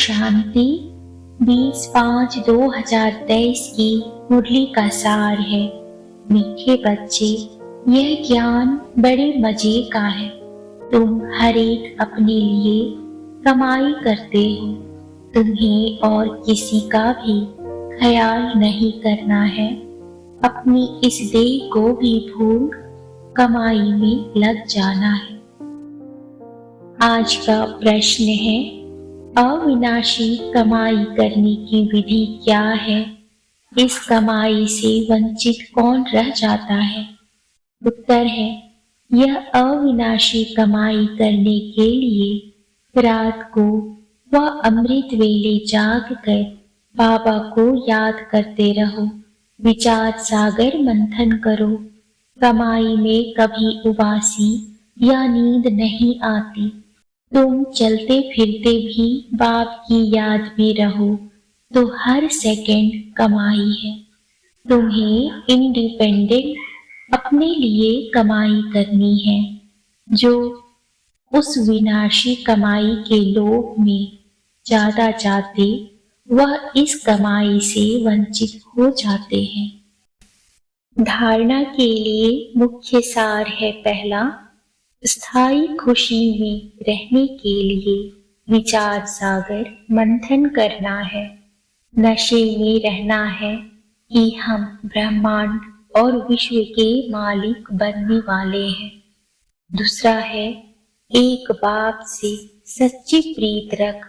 शांति 20/5/2023 की मुरली का सार है। मीठे बच्चे, यह ज्ञान बड़े मजे का है। तुम हर एक अपने लिए कमाई करते हो। तुम्हें और किसी का भी ख्याल नहीं करना है। अपनी इस देह को भी भूल कमाई में लग जाना है। आज का प्रश्न है, अविनाशी कमाई करने की विधि क्या है? इस कमाई से वंचित कौन रह जाता है? उत्तर है, यह अविनाशी कमाई करने के लिए रात को व अमृत वेले जाग कर बाबा को याद करते रहो। विचार सागर मंथन करो। कमाई में कभी उबासी या नींद नहीं आती। तुम चलते फिरते भी बाप की याद में रहो तो हर सेकंड कमाई है। तुम्हें इंडिपेंडेंट अपने लिए कमाई करनी है। जो उस विनाशी कमाई के लोभ में ज्यादा जाते वह इस कमाई से वंचित हो जाते हैं। धारणा के लिए मुख्य सार है, पहला, स्थायी खुशी में रहने के लिए विचार सागर मंथन करना है। नशे में रहना है कि हम ब्रह्मांड और विश्व के मालिक बनने वाले हैं। दूसरा है, एक बाप से सच्ची प्रीत रख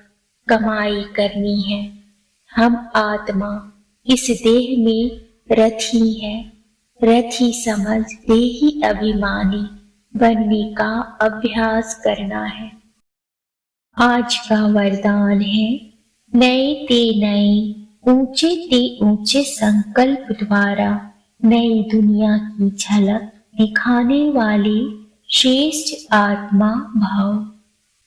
कमाई करनी है। हम आत्मा इस देह में रथी है। रथी समझ देही अभिमानी बनने का अभ्यास करना है। आज का वरदान है, नए ते नए ऊंचे ते ऊंचे संकल्प द्वारा नई दुनिया की झलक दिखाने वाले श्रेष्ठ आत्मा भाव।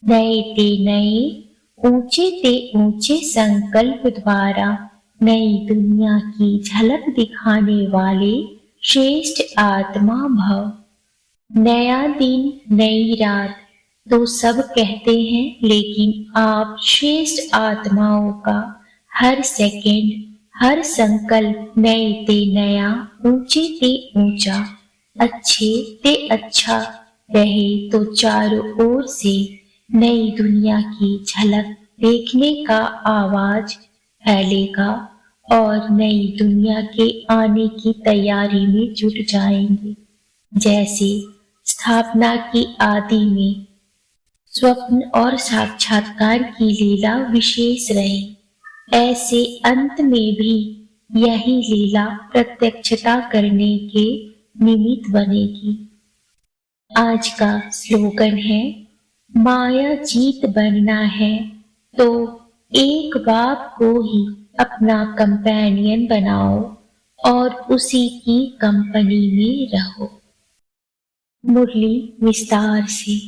नए ते नए ऊंचे ते ऊंचे संकल्प द्वारा नई दुनिया की झलक दिखाने वाले श्रेष्ठ आत्मा भव। नया दिन नई रात तो सब कहते हैं, लेकिन आप श्रेष्ठ आत्माओं का हर सेकंड हर संकल्प नए ते नया ऊंचे ते ऊंचा अच्छे ते अच्छा रहे तो चारों ओर से नई दुनिया की झलक देखने का आवाज फैलेगा और नई दुनिया के आने की तैयारी में जुट जाएंगे। जैसे स्थापना की आदि में स्वप्न और साक्षात्कार की लीला विशेष रही, ऐसे अंत में भी यही लीला प्रत्यक्षता करने के निमित्त बनेगी। आज का स्लोगन है, माया जीत बनना है तो एक बाप को ही अपना कंपेनियन बनाओ और उसी की कंपनी में रहो। मुरली विस्तार से।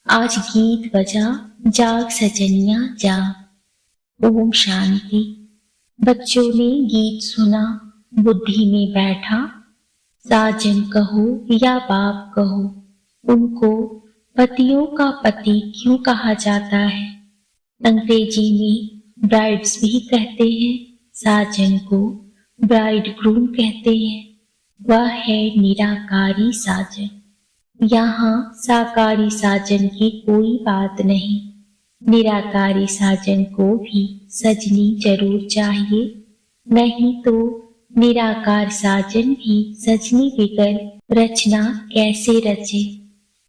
आज गीत बजा, जाग सजनिया जाग। ओम शांति। बच्चों ने गीत सुना, बुद्धि में बैठा। साजन कहो या बाप कहो, उनको पतियों का पति क्यों कहा जाता है? अंग्रेजी में ब्राइड्स भी कहते हैं, साजन को ब्राइड ग्रूम कहते हैं। वह है निराकारी साजन। यहाँ साकारी साजन की कोई बात नहीं। निराकारी साजन को भी सजनी जरूर चाहिए, नहीं तो निराकार साजन भी सजनी बिगर रचना कैसे रचे?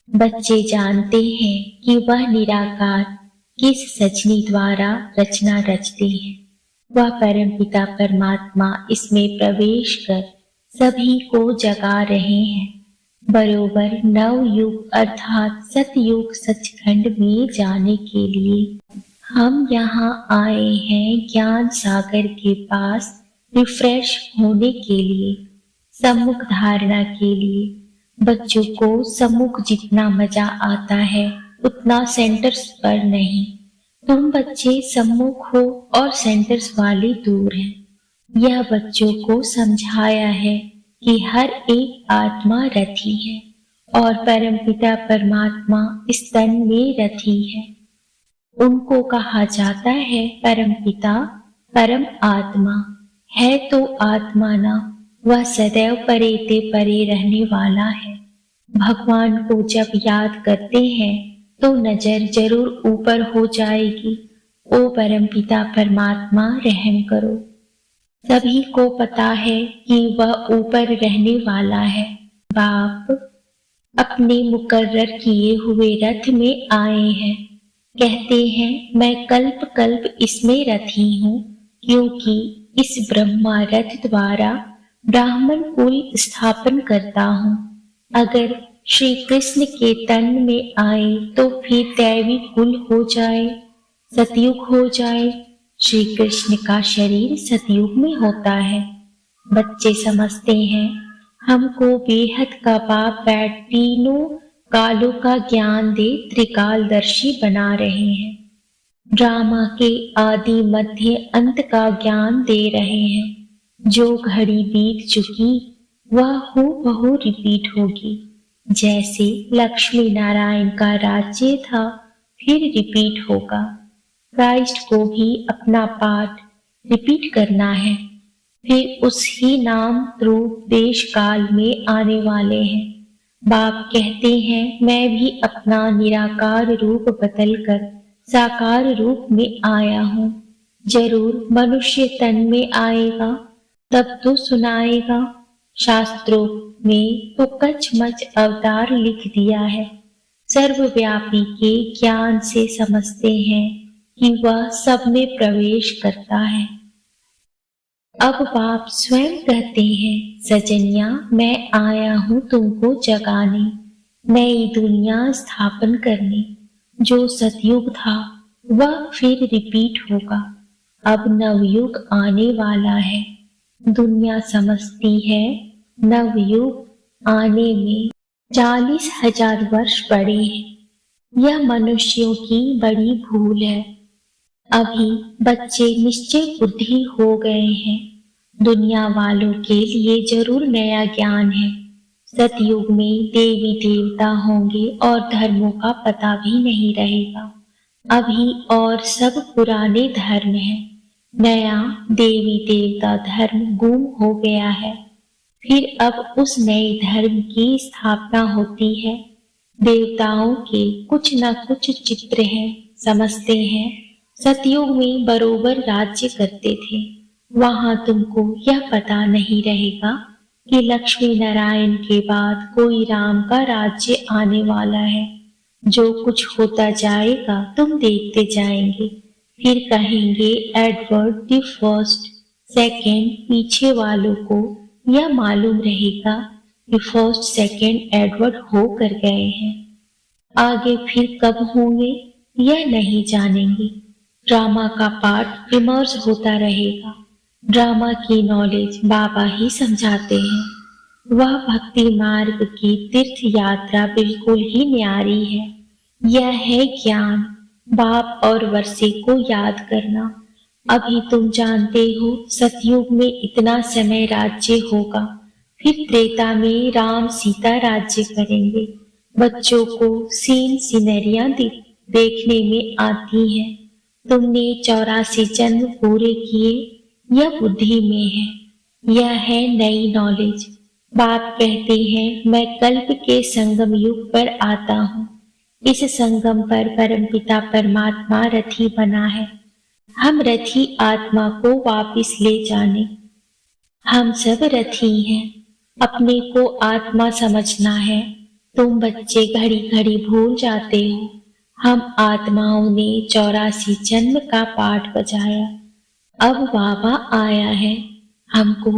बच्चे जानते हैं कि वह निराकार किस सजनी द्वारा रचना रचते हैं। वह परमपिता परमात्मा इसमें प्रवेश कर सभी को जगा रहे हैं। बरोबर नवयुग अर्थात सतयुग सचखंड में जाने के लिए हम यहाँ आए हैं। ज्ञान सागर के पास रिफ्रेश होने के लिए, सम्मुख धारणा के लिए। बच्चों को सम्मुख जितना मजा आता है उतना सेंटर्स पर नहीं। तुम बच्चे सम्मुख हो और सेंटर्स वाले दूर हैं। यह बच्चों को समझाया है कि हर एक आत्मा रथी है और परमपिता परमात्मा इस तन में रथी है। उनको कहा जाता है परम पिता, परम आत्मा। है तो आत्मा ना, वह सदैव परे ते परे रहने वाला है। भगवान को जब याद करते हैं तो नजर जरूर ऊपर हो जाएगी। ओ परम पिता परमात्मा रहम करो। सभी को पता है कि वह ऊपर रहने वाला है। बाप अपने मुकर्रर किए हुए रथ में आए हैं। कहते हैं मैं कल्प कल्प इसमें रथी हूँ, क्योंकि इस ब्रह्मा रथ द्वारा ब्राह्मण कुल स्थापन करता हूँ। अगर श्री कृष्ण के तन में आए तो फिर दैवी कुल हो जाए, सतयुग हो जाए। श्री कृष्ण का शरीर सतयुग में होता है। बच्चे समझते हैं हमको बेहद का बाप बैठ तीनों कालों का ज्ञान दे त्रिकालदर्शी बना रहे हैं। ड्रामा के आदि मध्य अंत का ज्ञान दे रहे हैं। जो घड़ी बीत चुकी वह हूबहू रिपीट होगी। जैसे लक्ष्मी नारायण का राज्य था फिर रिपीट होगा। क्राइस्ट को भी अपना पाठ रिपीट करना है। फिर उसी नाम रूप देश काल में आने वाले हैं। बाप कहते हैं मैं भी अपना निराकार रूप बदलकर साकार रूप में आया हूँ। जरूर मनुष्य तन में आएगा तब तो सुनाएगा। शास्त्रों में तो कचमच अवतार लिख दिया है। सर्वव्यापी के ज्ञान से समझते हैं कि वह सब में प्रवेश करता है। अब बाप स्वयं कहते हैं सजनिया मैं आया हूँ तुमको जगाने, नई दुनिया स्थापन करने। जो सतयुग था वह फिर रिपीट होगा। अब नवयुग आने वाला है। दुनिया समझती है नवयुग आने में 40,000 वर्ष बड़े हैं। यह मनुष्यों की बड़ी भूल है। अभी बच्चे निश्चय बुद्धि हो गए हैं। दुनिया वालों के लिए जरूर नया ज्ञान है। सतयुग में देवी देवता होंगे और धर्मों का पता भी नहीं रहेगा। अभी और सब पुराने धर्म हैं। नया देवी देवता धर्म गुम हो गया है। फिर अब उस नए धर्म की स्थापना होती है। देवताओं के कुछ न कुछ चित्र हैं। समझते हैं सतयुग में बरोबर राज्य करते थे। वहां तुमको यह पता नहीं रहेगा कि लक्ष्मी नारायण के बाद कोई राम का राज्य आने वाला है। जो कुछ होता जाएगा तुम देखते जाएंगे। फिर कहेंगे एडवर्ड द फर्स्ट सेकेंड। पीछे वालों को यह मालूम रहेगा कि फर्स्ट सेकेंड एडवर्ड हो कर गए हैं। आगे फिर कब होंगे यह नहीं जानेंगे। ड्रामा का पाठ इमर्ज होता रहेगा। ड्रामा की नॉलेज बाबा ही समझाते हैं। वह भक्ति मार्ग की तीर्थ यात्रा बिल्कुल ही न्यारी है। यह है ज्ञान, बाप और वर्षे को याद करना। अभी तुम जानते हो सतयुग में इतना समय राज्य होगा। फिर त्रेता में राम सीता राज्य करेंगे। बच्चों को सीन सिनेरियां देखने में आती हैं। तुमने 84 जन्म पूरे किए, यह बुद्धि में है। यह है नई नॉलेज। बाप कहते हैं मैं कल्प के संगम युग पर आता हूँ। इस संगम पर परमपिता परमात्मा रथी बना है। हम रथी आत्मा को वापिस ले जाने। हम सब रथी हैं। अपने को आत्मा समझना है। तुम बच्चे घड़ी घड़ी भूल जाते हो। हम आत्माओं ने 84 जन्म का पाठ बजाया। अब बाबा आया है। हमको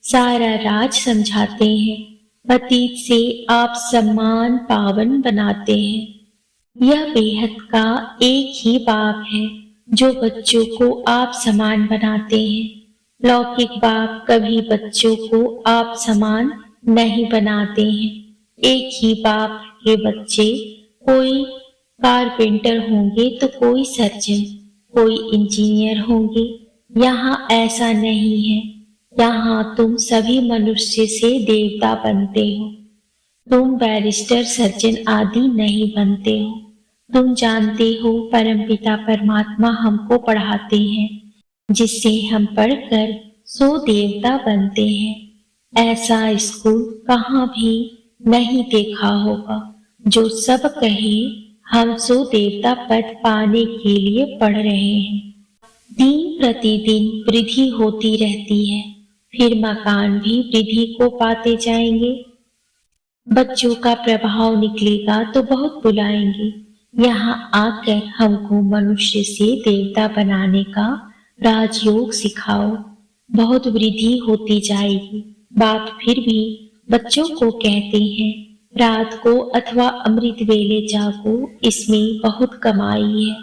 सारा राज समझाते हैं। पतित से आप सम्मान पावन बनाते हैं। यह बेहद का एक ही बाप है जो बच्चों को आप समान बनाते हैं। लौकिक बाप कभी बच्चों को आप समान नहीं बनाते हैं। एक ही बाप के बच्चे कोई कारपेंटर होंगे तो कोई सर्जन, कोई इंजीनियर होंगे। यहाँ ऐसा नहीं है। यहाँ तुम सभी मनुष्य से देवता बनते हो। तुम बैरिस्टर सर्जन आदि नहीं बनते हो। तुम जानते हो परमपिता परमात्मा हमको पढ़ाते हैं, जिससे हम पढ़कर सो देवता बनते हैं। ऐसा स्कूल कहाँ भी नहीं देखा होगा जो सब कहे हम सो देवता पद पाने के लिए पढ़ रहे हैं। दिन प्रतिदिन वृद्धि होती रहती है, फिर मकान भी वृद्धि को पाते जाएंगे। बच्चों का प्रभाव निकलेगा तो बहुत बुलाएंगे, यहाँ आकर हमको मनुष्य से देवता बनाने का राजयोग सिखाओ। बहुत वृद्धि होती जाएगी। बाप फिर भी बच्चों को कहते हैं, रात को अथवा अमृत वेले जागो, इसमें बहुत कमाई है।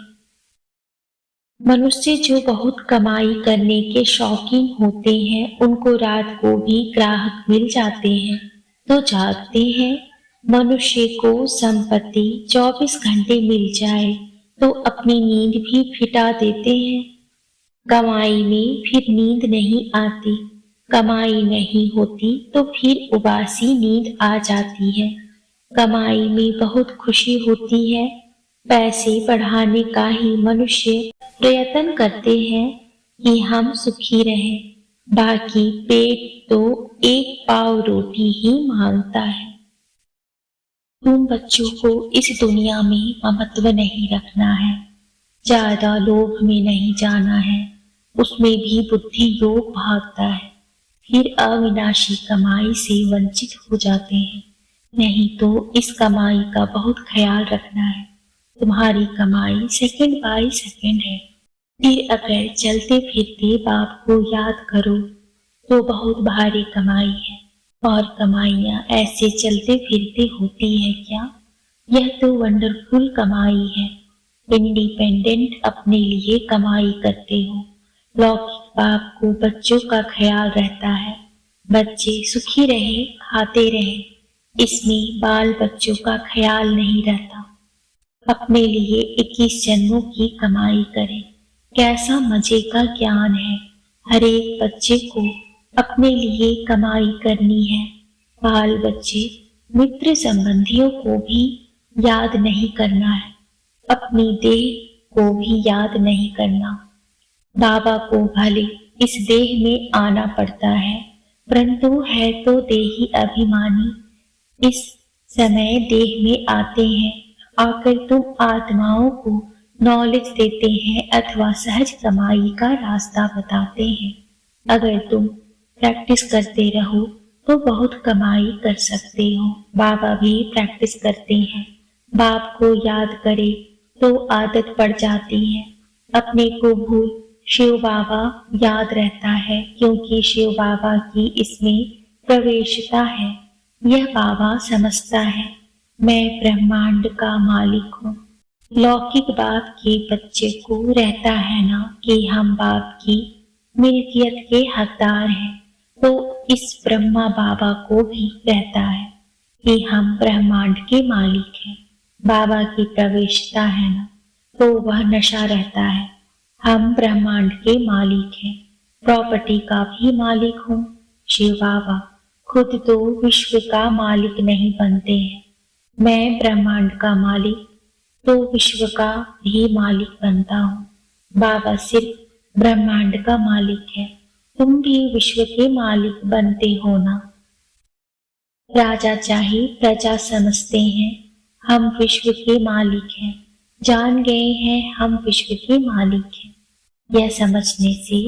मनुष्य जो बहुत कमाई करने के शौकीन होते हैं, उनको रात को भी ग्राहक मिल जाते हैं तो जागते हैं। मनुष्य को संपत्ति 24 घंटे मिल जाए तो अपनी नींद भी फिटा देते हैं। कमाई में फिर नींद नहीं आती, कमाई नहीं होती तो फिर उबासी नींद आ जाती है। कमाई में बहुत खुशी होती है। पैसे बढ़ाने का ही मनुष्य प्रयत्न करते हैं कि हम सुखी रहें, बाकी पेट तो एक पाव रोटी ही मांगता है। तुम बच्चों को इस दुनिया में ममत्व नहीं रखना है, ज्यादा लोभ में नहीं जाना है, उसमें भी बुद्धि योग भागता है, फिर अविनाशी कमाई से वंचित हो जाते हैं। नहीं तो इस कमाई का बहुत ख्याल रखना है। तुम्हारी कमाई सेकंड बाय सेकंड है। फिर अगर चलते फिरते बाप को याद करो तो बहुत भारी कमाई है। और कमाइयाँ ऐसे चलते फिरते होती है क्या? यह तो वंडरफुल कमाई है। इंडिपेंडेंट अपने लिए कमाई करते हो। लौकिक बाप को बच्चों का ख्याल रहता है, बच्चे सुखी रहे, खाते रहे, इसमें बाल बच्चों का ख्याल नहीं रहता। अपने लिए 21 जन्मों की कमाई करें। कैसा मजे का ज्ञान है। हर एक बच्चे को अपने लिए कमाई करनी है। बाल बच्चे मित्र संबंधियों को भी याद नहीं करना है, अपनी देह को भी याद नहीं करना। बाबा को भले इस देह में आना पड़ता है, परंतु है तो देही अभिमानी। इस समय देह में आते हैं, आकर तुम आत्माओं को नॉलेज देते हैं अथवा सहज कमाई का रास्ता बताते हैं। अगर तुम प्रैक्टिस करते रहो तो बहुत कमाई कर सकते हो। बाबा भी प्रैक्टिस करते हैं। बाप को याद करे तो आदत पड़ जाती है। अपने को भूल शिव बाबा याद रहता है, क्योंकि शिव बाबा की इसमें प्रवेशता है। यह बाबा समझता है, मैं ब्रह्मांड का मालिक हूँ। लौकिक बाप के बच्चे को रहता है ना कि हम बाप की मिल्कियत के हकदार हैं, तो इस ब्रह्मा बाबा को भी रहता है कि हम ब्रह्मांड के मालिक हैं। बाबा की प्रवेशता है ना, तो वह नशा रहता है। हम ब्रह्मांड के मालिक हैं, प्रॉपर्टी का भी मालिक हूँ। शिव बाबा खुद तो विश्व का मालिक नहीं बनते हैं। मैं ब्रह्मांड का मालिक तो विश्व का भी मालिक बनता हूँ। बाबा सिर्फ ब्रह्मांड का मालिक है, तुम भी विश्व के मालिक बनते हो ना। राजा चाहे प्रजा समझते हैं हम विश्व के मालिक हैं, जान गए हैं हम विश्व के मालिक हैं। यह समझने से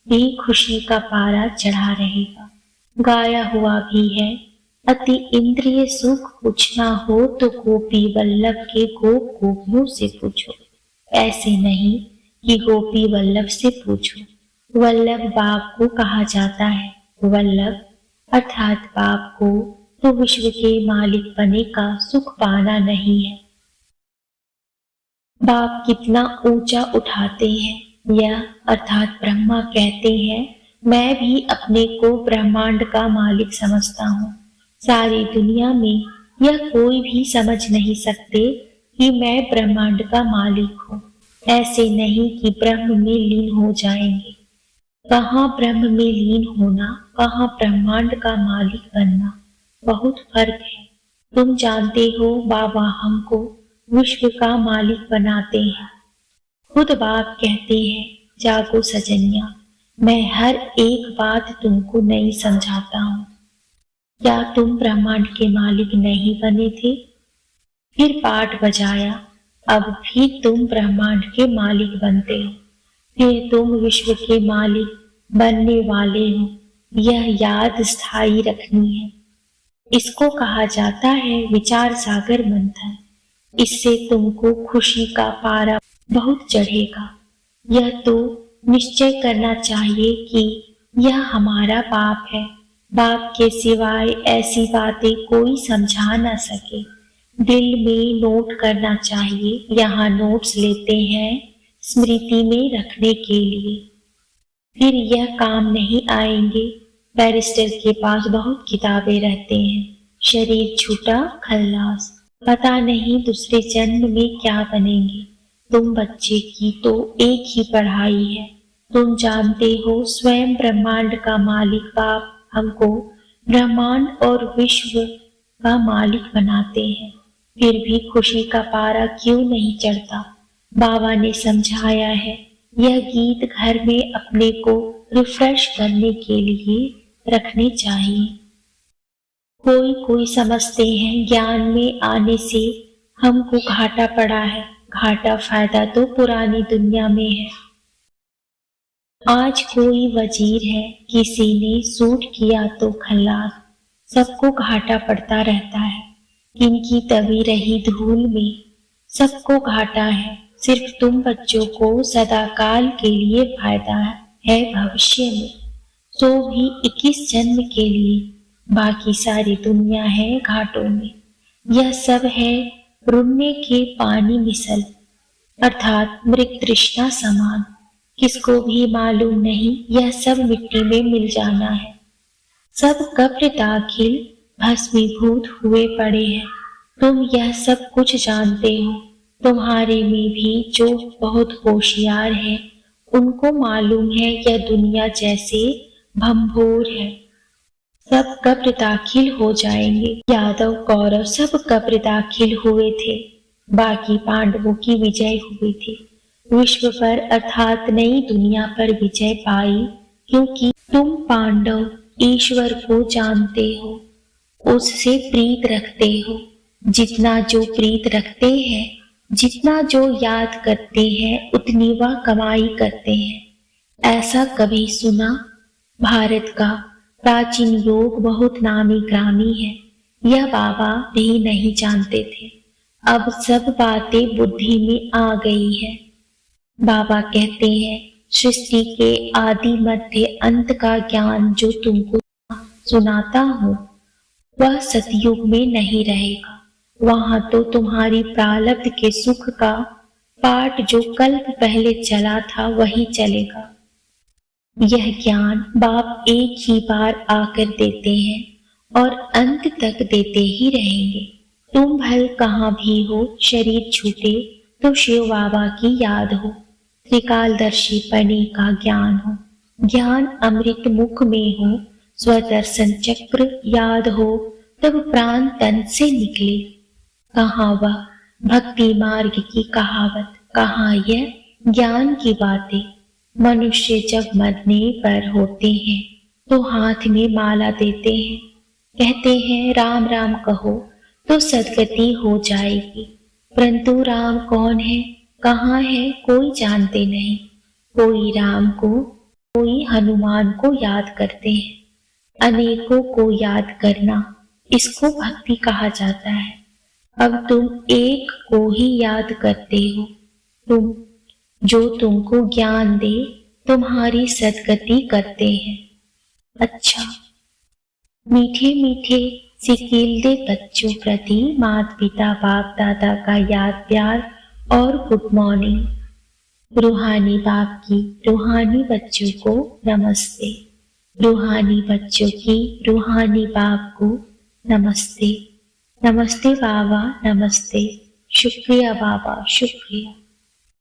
भी खुशी का पारा चढ़ा रहेगा। गाया हुआ भी है, अति इंद्रिय सुख पूछना हो तो गोपी वल्लभ के गोप गोपियों से पूछो। ऐसे नहीं कि गोपी वल्लभ से पूछो। वल्लभ बाप को कहा जाता है। वल्लभ अर्थात बाप को तो विश्व के मालिक बने का सुख पाना नहीं है। बाप कितना ऊंचा उठाते हैं। यह अर्थात ब्रह्मा कहते हैं, मैं भी अपने को ब्रह्मांड का मालिक समझता हूँ। सारी दुनिया में यह कोई भी समझ नहीं सकते कि मैं ब्रह्मांड का मालिक हूँ। ऐसे नहीं कि ब्रह्म में लीन हो जाएंगे। कहाँ ब्रह्म में लीन होना, कहाँ ब्रह्मांड का मालिक बनना, बहुत फर्क है। तुम जानते हो बाबा हमको विश्व का मालिक बनाते हैं। खुद बाप कहते हैं, जागो सजनिया, मैं हर एक बात तुमको नहीं समझाता हूँ। क्या तुम ब्रह्मांड के मालिक नहीं बने थे? फिर पाठ बजाया, अब भी तुम ब्रह्मांड के मालिक बनते हो, फिर तुम विश्व के मालिक बनने वाले हो। यह याद स्थायी रखनी है। इसको कहा जाता है विचार सागर मंथन। इससे तुमको खुशी का पारा बहुत चढ़ेगा। यह तो निश्चय करना चाहिए कि यह हमारा बाप है। बाप के सिवाय ऐसी बातें कोई समझा ना सके। दिल में नोट करना चाहिए। यहाँ नोट्स लेते हैं स्मृति में रखने के लिए, फिर यह काम नहीं आएंगे। बैरिस्टर के पास बहुत किताबें रहते हैं, शरीर छूटा खल्लास, पता नहीं दूसरे जन्म में क्या बनेंगे। तुम बच्चे की तो एक ही पढ़ाई है। तुम जानते हो स्वयं ब्रह्मांड का मालिक बाप हमको ब्रह्मांड और विश्व का मालिक बनाते हैं, फिर भी खुशी का पारा क्यों नहीं चढ़ता? बाबा ने समझाया है, यह गीत घर में अपने को रिफ्रेश करने के लिए रखने चाहिए। कोई समझते हैं ज्ञान में आने से हमको घाटा पड़ा है। घाटा फायदा तो पुरानी दुनिया में है। आज कोई वजीर है, किसी ने सूट किया तो खल्लास, सबको घाटा पड़ता रहता है। किनकी तभी रही धूल में, सबको घाटा है। सिर्फ तुम बच्चों को सदाकाल के लिए फायदा है भविष्य में, तो भी 21 जन्म के लिए। बाकी सारी दुनिया है घाटों में। यह सब है रुन्ने के पानी मिसल, अर्थात मृग तृष्णा समान। किसको भी मालूम नहीं यह सब मिट्टी में मिल जाना है। सब कब्र दाखिल भस्मीभूत हुए पड़े हैं। तुम यह सब कुछ जानते हो। तुम्हारे में भी जो बहुत होशियार है, उनको मालूम है यह दुनिया जैसे भंभोर है। सब कब्र दाखिल हो जाएंगे। यादव कौरव सब कब्र दाखिल हुए थे। बाकी पांडवों की विजय हुई थी। विश्व पर अर्थात नई दुनिया पर विजय पाई, क्योंकि तुम पांडव ईश्वर को जानते हो, उससे प्रीत रखते हो। जितना जो प्रीत रखते हैं, जितना जो याद करते हैं, उतनी वह कमाई करते हैं। ऐसा कभी सुना? भारत का प्राचीन योग बहुत नामी ग्रामी है। यह बाबा भी नहीं जानते थे। अब सब बातें बुद्धि में आ गई है। बाबा कहते हैं, सृष्टि के आदि मध्य अंत का ज्ञान जो तुमको सुनाता हूँ, वह सतयुग में नहीं रहेगा। वहां तो तुम्हारी प्रारब्ध के सुख का पाठ जो कल्प पहले चला था वही चलेगा। यह ज्ञान बाप एक ही बार आकर देते हैं और अंत तक देते ही रहेंगे। तुम भल कहाँ भी हो, शरीर छूटे तो शिव बाबा की याद हो। त्रिकालदर्शी पने का ज्ञान हो, ज्ञान अमृत मुख में हो। स्वदर्शन चक्र याद हो, तब प्राण तन से निकले। कहाँ वह भक्ति मार्ग की कहावत, कहाँ यह ज्ञान की बातें। मनुष्य जब मरने पर होते हैं तो हाथ में माला देते हैं, कहते हैं राम राम कहो तो सदगति हो जाएगी। परंतु राम कौन है, कहाँ है, कोई जानते नहीं। कोई राम को, कोई हनुमान को याद करते हैं। अनेकों को याद करना, इसको भक्ति कहा जाता है। अब तुम एक को ही याद करते हो। तुम जो तुमको ज्ञान दे, तुम्हारी सदगति करते हैं। अच्छा, मीठे मीठे सिकीलदे बच्चों प्रति माता पिता बाप दादा का याद प्यार और गुड मॉर्निंग। रूहानी बाप की रूहानी बच्चों को नमस्ते। रूहानी बच्चों की रूहानी बाप को नमस्ते। नमस्ते बाबा, नमस्ते। शुक्रिया बाबा, शुक्रिया।